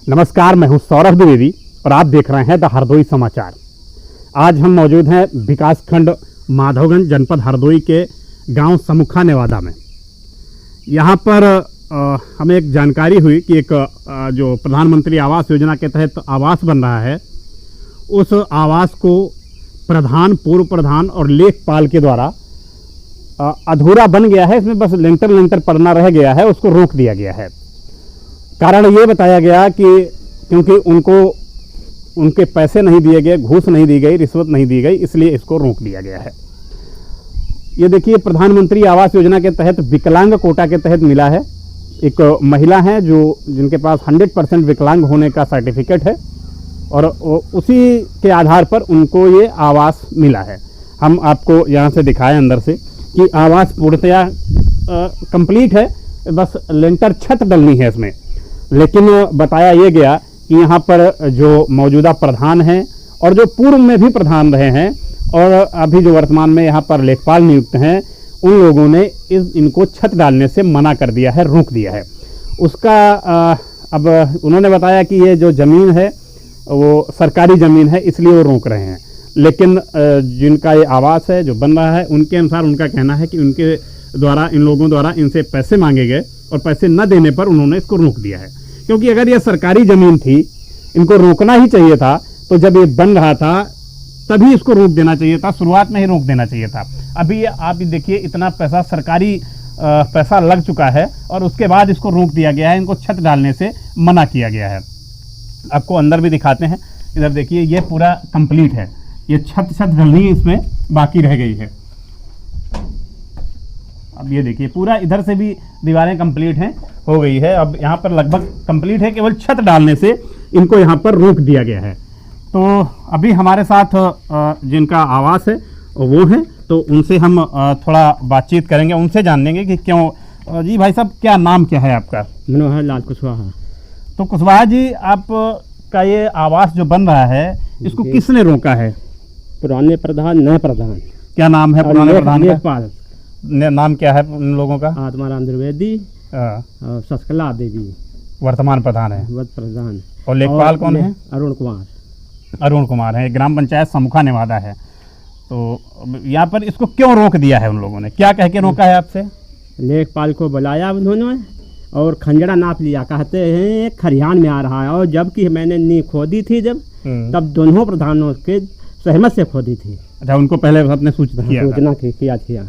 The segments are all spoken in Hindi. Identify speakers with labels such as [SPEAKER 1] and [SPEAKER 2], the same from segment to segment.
[SPEAKER 1] नमस्कार, मैं हूं सौरभ द्विवेदी और आप देख रहे हैं द हरदोई समाचार। आज हम मौजूद हैं विकासखंड माधवगंज, जनपद हरदोई के गांव समुखा नेवादा में। यहां पर हमें एक जानकारी हुई कि एक जो प्रधानमंत्री आवास योजना के तहत आवास बन रहा है, उस आवास को प्रधान, पूर्व प्रधान और लेखपाल के द्वारा अधूरा बन गया है। इसमें बस लेंटर पड़ना रह गया है, उसको रोक दिया गया है। कारण ये बताया गया कि क्योंकि उनके पैसे नहीं दिए गए, घूस नहीं दी गई, रिश्वत नहीं दी गई, इसलिए इसको रोक दिया गया है। ये देखिए, प्रधानमंत्री आवास योजना के तहत विकलांग कोटा के तहत मिला है। एक महिला है जिनके पास 100% विकलांग होने का सर्टिफिकेट है और उसी के आधार पर उनको ये आवास मिला है। हम आपको यहाँ से दिखाएं अंदर से कि आवास पूर्णतया कंप्लीट है, बस लेंटर छत डलनी है इसमें। लेकिन बताया ये गया कि यहाँ पर जो मौजूदा प्रधान हैं और जो पूर्व में भी प्रधान रहे हैं और अभी जो वर्तमान में यहाँ पर लेखपाल नियुक्त हैं, उन लोगों ने इनको छत डालने से मना कर दिया है, रोक दिया है। उसका अब उन्होंने बताया कि ये जो ज़मीन है वो सरकारी ज़मीन है, इसलिए वो रोक रहे हैं। लेकिन जिनका ये आवास है जो बन रहा है, उनके अनुसार उनका कहना है कि उनके द्वारा, इन लोगों द्वारा इनसे पैसे मांगे गए और पैसे न देने पर उन्होंने इसको रोक दिया है। क्योंकि अगर ये सरकारी ज़मीन थी, इनको रोकना ही चाहिए था, तो जब ये बन रहा था तभी इसको रोक देना चाहिए था, शुरुआत में ही रोक देना चाहिए था। अभी आप देखिए, इतना पैसा सरकारी पैसा लग चुका है और उसके बाद इसको रोक दिया गया है, इनको छत डालने से मना किया गया है। आपको अंदर भी दिखाते हैं। इधर देखिए, ये पूरा कंप्लीट है, ये छत डलनी इसमें बाकी रह गई है। अब ये देखिए, पूरा इधर से भी दीवारें कंप्लीट हैं, हो गई है। अब यहाँ पर लगभग कंप्लीट है, केवल छत डालने से इनको यहाँ पर रोक दिया गया है। तो अभी हमारे साथ जिनका आवास है वो हैं, तो उनसे हम थोड़ा बातचीत करेंगे, उनसे जानेंगे कि क्यों। जी भाई साहब, क्या नाम क्या है आपका?
[SPEAKER 2] मनोहर लाल कुशवाहा।
[SPEAKER 1] तो कुशवाहा जी, आपका ये आवास जो बन रहा है, इसको किसने रोका है?
[SPEAKER 2] पुराने प्रधान, नए प्रधान।
[SPEAKER 1] क्या नाम है पुराने प्रधान का?
[SPEAKER 2] लेखपाल।
[SPEAKER 1] नाम क्या है उन लोगों का?
[SPEAKER 2] आत्माराम द्विवेदी और शशकला देवी
[SPEAKER 1] वर्तमान प्रधान है।
[SPEAKER 2] प्रधान।
[SPEAKER 1] और लेखपाल कौन है?
[SPEAKER 2] अरुण
[SPEAKER 1] कुमार है। ग्राम पंचायत समुखा नेवादा है। तो यहाँ पर इसको क्यों रोक दिया है उन लोगों ने? क्या कह के रोका है आपसे?
[SPEAKER 2] लेखपाल को बुलाया उन्होंने और खंजरा नाप लिया, कहते हैं खरियान में आ रहा है। और जबकि मैंने नींव खोदी थी तब दोनों प्रधानों के सहमत से खोदी थी।
[SPEAKER 1] अच्छा, उनको पहले आपने सूचना
[SPEAKER 2] किया।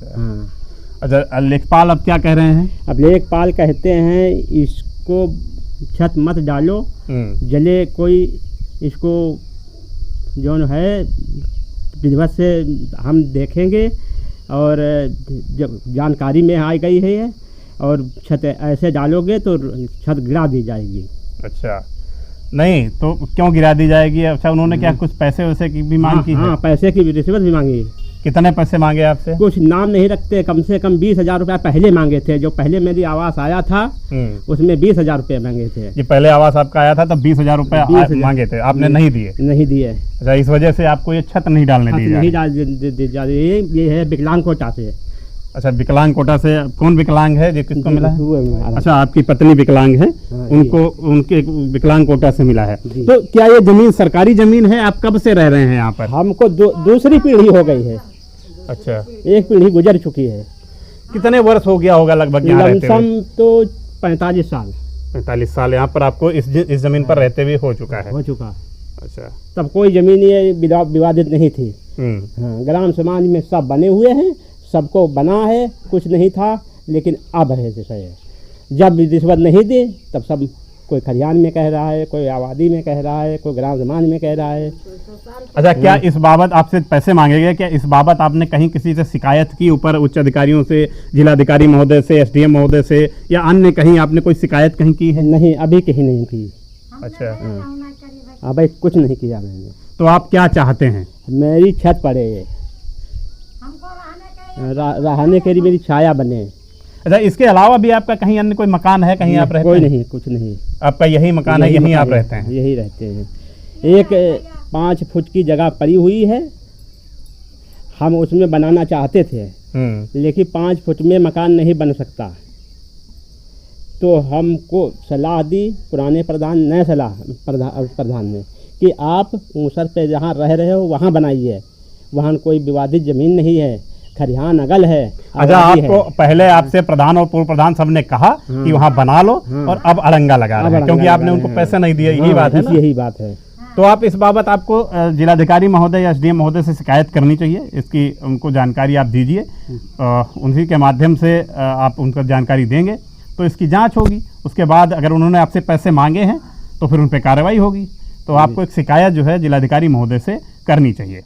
[SPEAKER 1] हाँ। अच्छा, लेखपाल अब क्या कह रहे हैं? अब
[SPEAKER 2] लेखपाल कहते हैं इसको छत मत डालो, जले कोई इसको जो है विधिवत से हम देखेंगे और जब जानकारी में आ गई है और छत ऐसे डालोगे तो छत गिरा दी जाएगी।
[SPEAKER 1] अच्छा, नहीं तो क्यों गिरा दी जाएगी? अच्छा, उन्होंने क्या कुछ पैसे वैसे की भी मांग की है?
[SPEAKER 2] हाँ, पैसे की भी रिश्वत भी मांगी।
[SPEAKER 1] कितने पैसे मांगे आपसे?
[SPEAKER 2] कुछ नाम नहीं रखते, कम से कम 20,000 रुपया पहले मांगे थे। जो पहले मेरी आवास आया था उसमें 20,000 रुपये मांगे थे।
[SPEAKER 1] ये पहले आवास आपका आया था तब 20,000 रुपये मांगे थे, आपने नहीं दिए? अच्छा, इस वजह से आपको ये छत नहीं डालने दी?
[SPEAKER 2] ये है विकलांग कोटा से।
[SPEAKER 1] अच्छा, विकलांग कोटा से। कौन विकलांग है, जो किसको मिला है? अच्छा, आपकी पत्नी विकलांग है, उनके विकलांग कोटा से मिला है। तो क्या ये जमीन सरकारी जमीन है? आप कब से रह रहे हैं यहाँ पर?
[SPEAKER 2] हमको दूसरी पीढ़ी हो गई है।
[SPEAKER 1] अच्छा,
[SPEAKER 2] एक पीढ़ी गुजर चुकी है।
[SPEAKER 1] कितने वर्ष हो गया होगा लगभग यहाँ रहते हुए?
[SPEAKER 2] तो 45 साल।
[SPEAKER 1] 45 साल यहाँ पर आपको इस जमीन पर रहते हुए हो चुका। अच्छा,
[SPEAKER 2] तब कोई जमीन ये विवादित नहीं थी। हाँ, ग्राम समाज में सब बने हुए हैं, सबको बना है, कुछ नहीं था। लेकिन अब है जैसा है, जब रिश्वत नहीं दी तब सब कोई खरियान में कह रहा है, कोई आबादी में कह रहा है, कोई ग्राम समाज में कह रहा है।
[SPEAKER 1] अच्छा, क्या इस बाबत आपसे पैसे मांगे गए? क्या इस बाबत आपने कहीं किसी से शिकायत की, ऊपर उच्च अधिकारियों से, जिलाधिकारी महोदय से, एसडीएम महोदय से, या अन्य कहीं आपने कोई शिकायत कहीं की है?
[SPEAKER 2] नहीं, अभी कहीं नहीं की।
[SPEAKER 1] अच्छा,
[SPEAKER 2] अभी कुछ नहीं किया मैंने।
[SPEAKER 1] तो आप क्या चाहते हैं?
[SPEAKER 2] मेरी छत पड़े, रहने के लिए मेरी छाया बने।
[SPEAKER 1] अच्छा, इसके अलावा भी आपका कहीं अन्य कोई मकान है, कहीं आप रहते हैं?
[SPEAKER 2] कोई नहीं, कुछ नहीं।
[SPEAKER 1] आपका यही मकान है, यहीं आप रहते हैं?
[SPEAKER 2] यही रहते हैं। एक 5 फुट की जगह पड़ी हुई है, हम उसमें बनाना चाहते थे, लेकिन 5 फुट में मकान नहीं बन सकता। तो हमको सलाह दी पुराने प्रधान नए प्रधान ने कि आप ऊसर पे जहाँ रह रहे हो वहाँ बनाइए, वहाँ कोई विवादित ज़मीन नहीं है, खरिहान अगल है।
[SPEAKER 1] अच्छा, आपको पहले आपसे प्रधान और पूर्व प्रधान सबने कहा कि वहाँ बना लो और अब अड़ंगा लगा रहे हैं क्योंकि आपने उनको पैसे नहीं दिए, यही बात है ना?
[SPEAKER 2] यही बात है।
[SPEAKER 1] तो आप इस बाबत आपको जिलाधिकारी महोदय या एसडीएम महोदय से शिकायत करनी चाहिए, इसकी उनको जानकारी आप दीजिए, उन्हीं के माध्यम से आप उनको जानकारी देंगे तो इसकी जांच होगी। उसके बाद अगर उन्होंने आपसे पैसे मांगे हैं तो फिर उन पर कार्रवाई होगी। तो आपको एक शिकायत जो है जिलाधिकारी महोदय से करनी चाहिए।